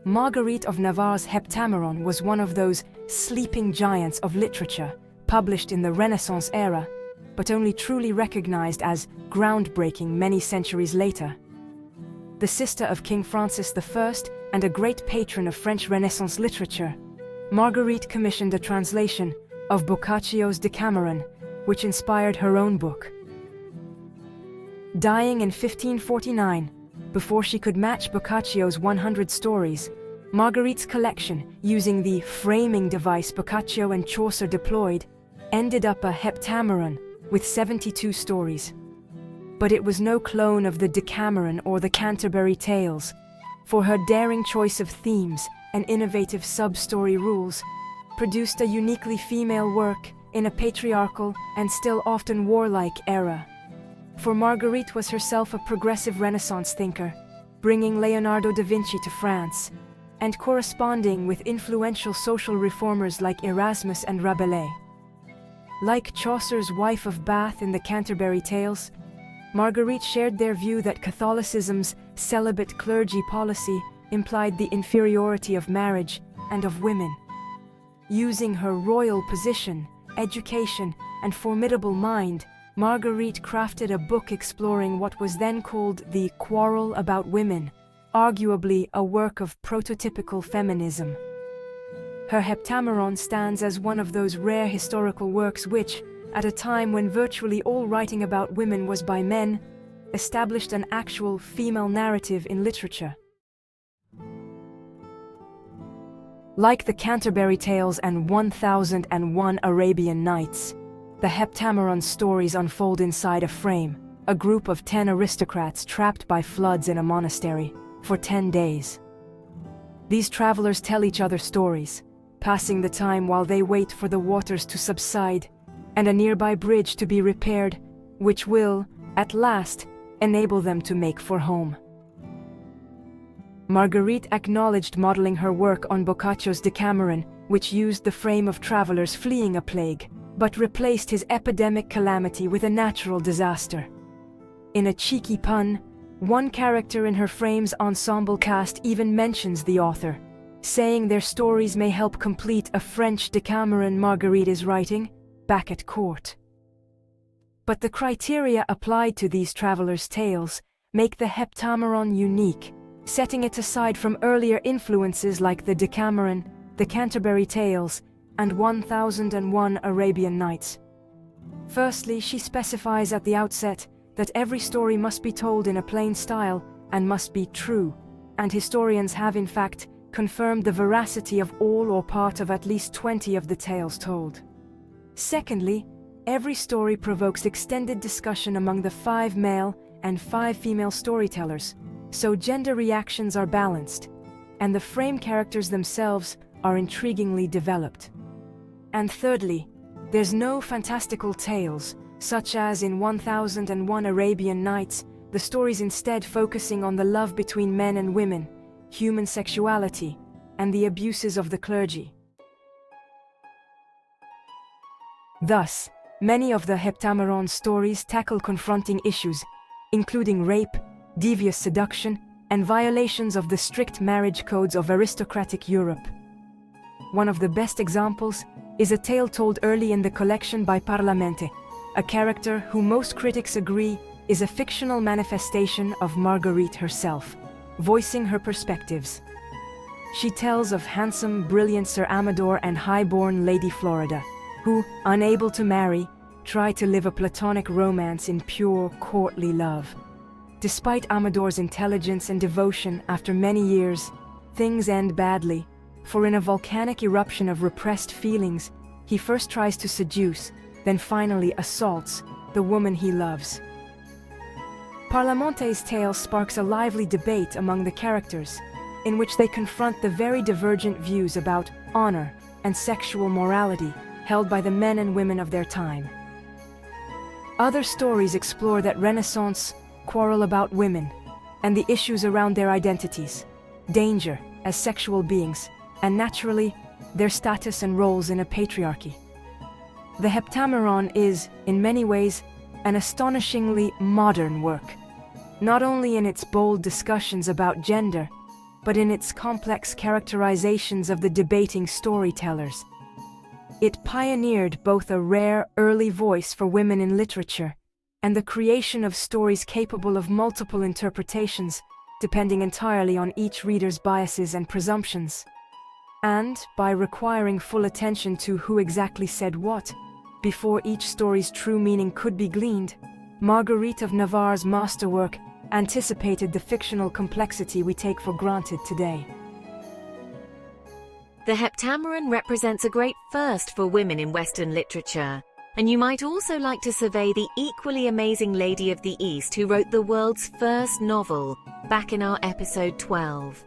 Marguerite of Navarre's Heptameron was one of those sleeping giants of literature, published in the Renaissance era, but only truly recognized as groundbreaking many centuries later. The sister of King Francis I and a great patron of French Renaissance literature, Marguerite commissioned a translation of Boccaccio's Decameron, which inspired her own book. Dying in 1549, before she could match Boccaccio's 100 stories, Marguerite's collection, using the framing device Boccaccio and Chaucer deployed, ended up a Heptameron with 72 stories. But it was no clone of the Decameron or the Canterbury Tales, for her daring choice of themes and innovative sub-story rules produced a uniquely female work in a patriarchal and still often warlike era. For Marguerite was herself a progressive Renaissance thinker, bringing Leonardo da Vinci to France, and corresponding with influential social reformers like Erasmus and Rabelais. Like Chaucer's wife of Bath in the Canterbury Tales, Marguerite shared their view that Catholicism's celibate clergy policy implied the inferiority of marriage and of women. Using her royal position, education, and formidable mind, Marguerite crafted a book exploring what was then called the quarrel about women, arguably a work of prototypical feminism. Her Heptameron stands as one of those rare historical works which, at a time when virtually all writing about women was by men, established an actual female narrative in literature. Like the Canterbury Tales and 1001 Arabian Nights, the Heptameron stories unfold inside a frame, a group of 10 aristocrats trapped by floods in a monastery for 10 days. These travelers tell each other stories, passing the time while they wait for the waters to subside and a nearby bridge to be repaired, which will, at last, enable them to make for home. Marguerite acknowledged modeling her work on Boccaccio's Decameron, which used the frame of travelers fleeing a plague, but replaced his epidemic calamity with a natural disaster. In a cheeky pun, one character in her frame's ensemble cast even mentions the author, saying their stories may help complete a French Decameron Marguerite is writing back at court. But the criteria applied to these travelers' tales make the Heptameron unique, setting it aside from earlier influences like the Decameron, the Canterbury Tales, and 1001 Arabian Nights. Firstly, she specifies at the outset that every story must be told in a plain style and must be true, and historians have in fact confirmed the veracity of all or part of at least 20 of the tales told. Secondly, every story provokes extended discussion among the 5 male and 5 female storytellers, so gender reactions are balanced, and the frame characters themselves are intriguingly developed. And thirdly, there's no fantastical tales, such as in 1001 Arabian Nights, the stories instead focusing on the love between men and women, human sexuality, and the abuses of the clergy. Thus, many of the Heptameron stories tackle confronting issues, including rape, devious seduction, and violations of the strict marriage codes of aristocratic Europe. One of the best examples is a tale told early in the collection by Parlamente, a character who most critics agree is a fictional manifestation of Marguerite herself, voicing her perspectives. She tells of handsome, brilliant Sir Amador and high-born Lady Florida, who, unable to marry, try to live a platonic romance in pure, courtly love. Despite Amador's intelligence and devotion, after many years, things end badly, for in a volcanic eruption of repressed feelings, he first tries to seduce, then finally assaults, the woman he loves. Parlemente's tale sparks a lively debate among the characters, in which they confront the very divergent views about honor and sexual morality held by the men and women of their time. Other stories explore that Renaissance quarrel about women and the issues around their identities, danger as sexual beings, and naturally, their status and roles in a patriarchy. The Heptameron is, in many ways, an astonishingly modern work, not only in its bold discussions about gender, but in its complex characterizations of the debating storytellers. It pioneered both a rare, early voice for women in literature and the creation of stories capable of multiple interpretations, depending entirely on each reader's biases and presumptions. And, by requiring full attention to who exactly said what, before each story's true meaning could be gleaned, Marguerite of Navarre's masterwork anticipated the fictional complexity we take for granted today. The Heptameron represents a great first for women in Western literature, and you might also like to survey the equally amazing Lady of the East who wrote the world's first novel, back in our episode 12.